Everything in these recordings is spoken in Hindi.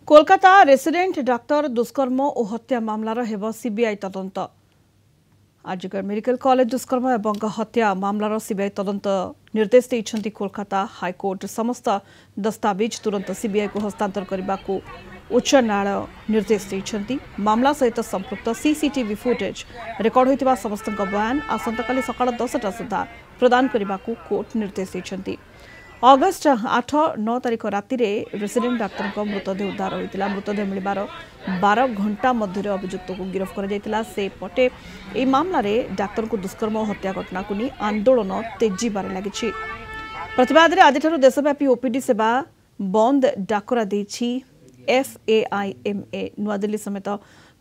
कोलकाता रेसिडेंट डाक्तर दुष्कर्म और हत्या मामलार हेब सीबीआई तदंत। आजिकर मेडिकल कॉलेज दुष्कर्म एवं हत्या मामलार सीबीआई तदंत निर्देश देइछन्ति कोलकाता हाईकोर्ट। समस्त दस्तावेज तुरंत सीबीआई को हस्तांतर करने को उच्च न्यायालय निर्देश देइछन्ति। मामला सहित संपृक्त सीसीटीवी फुटेज रेकर्ड होइतिबा समस्त बयान आसंताकाली सकाळ 10टा सुधा प्रदान करने को कोर्ट निर्देश देइछन्ति। अगस्ट 8-9 तारिख राति रेसिडेंट डाक्तर मृतदेह उद्धार होता। मृतदेह मिलबार 12 घंटा मध्य अभियुक्त को गिरफ्त कर सेपटे यह मामलें डाक्तर को दुष्कर्म और हत्या घटना को नहीं आंदोलन तेजीबार लगी। प्रतिवाद आज देशव्यापी ओपीडी सेवा बंद डाकरा देछि FAIMA। नुआदिल्ली समेत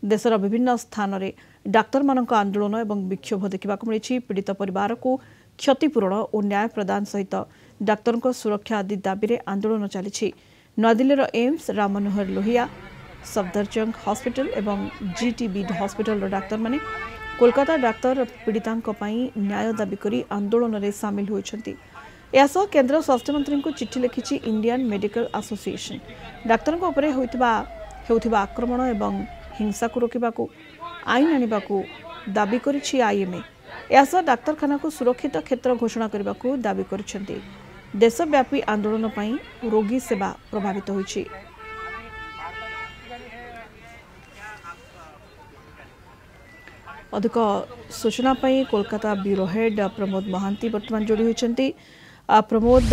देशर विभिन्न स्थान में डाक्तर मान आंदोलन और विक्षोभ देखा मिली। पीड़ित परिवार को क्षतिपूरण और न्याय प्रदान सहित डाक्तर को सुरक्षा आदि दाबी रे आंदोलन चली। नुआदिल्लीर एम्स, राम मनोहर लोहिया, सफदरजंग हॉस्पिटल एवं GTB हॉस्पिटल डाक्तर माने कोलकाता डाक्तर पीड़िता न्याय दाबी करी आंदोलन में सामिल होइछन्ति। यासह केंद्र स्वास्थ्य मंत्री को चिठी लिखिछि इंडियन मेडिकल एसोसिएशन। डाक्तर उपरे होइथिबा आक्रमण एवं हिंसा को रोकबा आईन आनिबा दाबी करिछि IMA। यासह डाक्तरखाना को सुरक्षित क्षेत्र घोषणा करने को दाबी करिसेंति। देशव्यापी आंदोलन पई रोगी सेवा प्रभावित होइछि। अधिक सूचना पई कोलकाता ब्यूरो हेड प्रमोद महांती वर्तमान जोड़ी होइछन्ति। प्रमोद,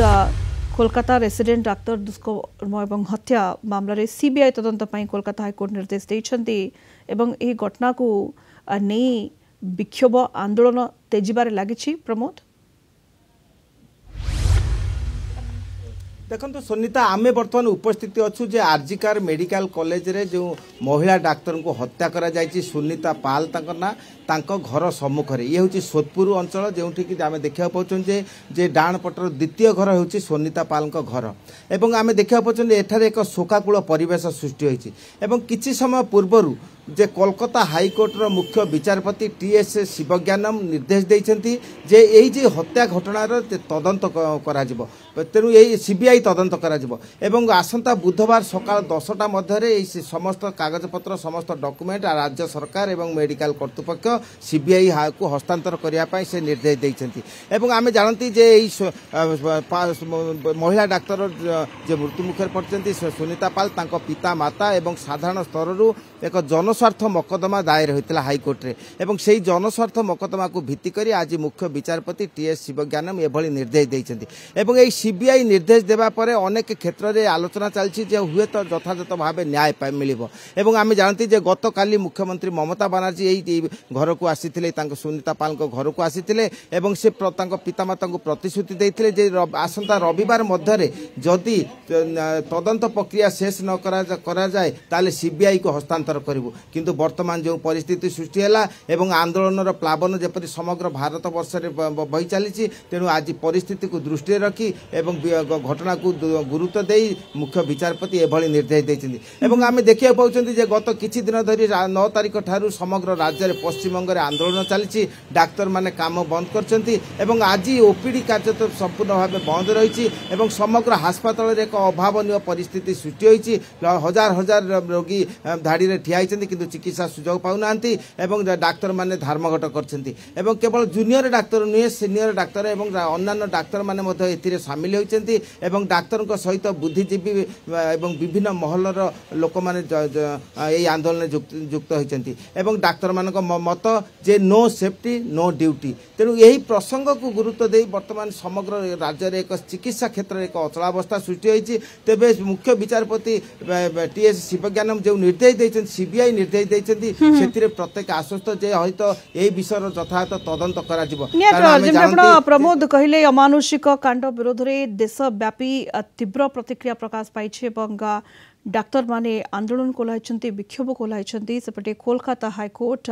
कोलकाता रेसिडेंट डाक्तर दुष्कर्म एवं हत्या मामलें सीबीआई तदंत पई कोलकाता हाईकोर्ट निर्देश देइछन्ति एवं एही घटना को नहीं विक्षोभ आंदोलन तेजीबार लगी। प्रमोद, देखो सुनीता, आमे बर्तमान उपस्थित अच्छु जे आरजीकार मेडिकल कॉलेज रे जो महिला डाक्तर को हत्या करा जायछि सुनीता पाल ना घर सम्मुख ये हूँ सोदपुर अंचल जो आम देखा पाचन जे डाण पटर द्वितीय घर हूँ सुनीता पाल घर एवं आम देखा पाचन एठारे एक शोकाकूल परिवेश सृष्टि होती। किछि समय पूर्वर जे कोलकाता हाईकोर्टर मुख्य विचारपति TS शिवज्ञानम निर्देश देइछन्ति जे एई जे हत्या घटनार तदंत करा जिवो। तेणु यही सीबीआई तदंत करा जिवो एवं आसंता बुधवार सकाळ 10टा मध्य समस्त कागजपत्र समस्त डॉक्यूमेंट राज्य सरकार एवं मेडिकल कर्तृपक्ष सीबीआई को हस्तांतर करने से निर्देश देइछन्ति। एवं आमे जानती जे महिला डाक्तर जे मृत्यु मुखर पड़ते सुनीता पाल तांको पिता माता एवं साधारण स्तर एक जनस्वार्थ मकदमा दायर होता हाईकोर्ट रे एवं से जनस्वार्थ मकदमा को भित्ति करी आज मुख्य विचारपति TS शिवज्ञानम एभली निर्देश देइछन्ति। एवं एई सीबीआई निर्देश देबा परे अनेक क्षेत्र में आलोचना चलछि जे हुए तो यथायथ भाव न्याय मिलिबो। एवं आमे जानती जे गत काली मुख्यमंत्री ममता बनर्जी एई घर को आसीथिले तांको सुनीता पाल घर को आसीथिले एवं से तांको पितामाता को प्रतिश्रुति देइथिले जे आसंता रविवार मध्य जदि तदंत प्रक्रिया शेष न करा जाए ताले सीबीआई को हस्तांतर करिवो। किंतु वर्तमान जो परिस्थिति सृष्टि है एवं आंदोलन प्लावन जपरी समग्र भारत वर्ष में बही चली तेणु आज परिस्थिति को दृष्टि रखी एवं घटना को गुरुत्व दे मुख्य विचारपति एभली निर्देश देइछन्ति। एवं आमे देखिया पाउछन्ति जे गत किछि दिन धरी 9 तारिख ठारू समग्र राज्य में पश्चिमबंग में आंदोलन चली डाक्तर माने काम बंद करछन्ति एवं आज ओपीडी कार्य तो संपूर्ण भाव बंद रही एवं समग्र हास्पाताल एक अभावनीय परिस्थिति सृष्टि होइछि। हजार हजार रोगी धाड़ी रे ठिया किंतु चिकित्सा सुजोग पाउना एवं डाक्तर माने धर्मघट करछन्ति एवं केवल जूनियर डाक्तर नुहे सीनियर डाक्तर एवं अन्य डाक्तर माने मध्य एथिरे शामिल होइछन्ति एवं डाक्तर को सहित बुद्धिजीवी एवं विभिन्न महलर लोक माने एई आंदोलन युक्त होइछन्ति एवं डाक्तर मानक मत जे नो सेफ्टी नो ड्यूटी। तेणु यही प्रसंग को गुरुत्व दे वर्तमान समग्र राज्य में एक चिकित्सा क्षेत्र में एक अचलावस्था सृष्टि होइछि। तेबे मुख्य विचारपति TS शिवज्ञानम जो निर्देश देइछन्ति सीबीआई निर्देश देइछन्ति सेतिरे प्रत्येक आश्वस्त जे हयतो एई विषयर यथायथ तदंत करा जिवो। प्रमोद कहले अमानुषिक कांड विरोध में देशव्यापी तीव्र प्रतिक्रिया प्रकाश पाइछे एवं डाक्तर माने आंदोलन कोलाइछन्ति विक्षोभ कोलाइछन्ति। सेपटे कोलकाता हाईकोर्ट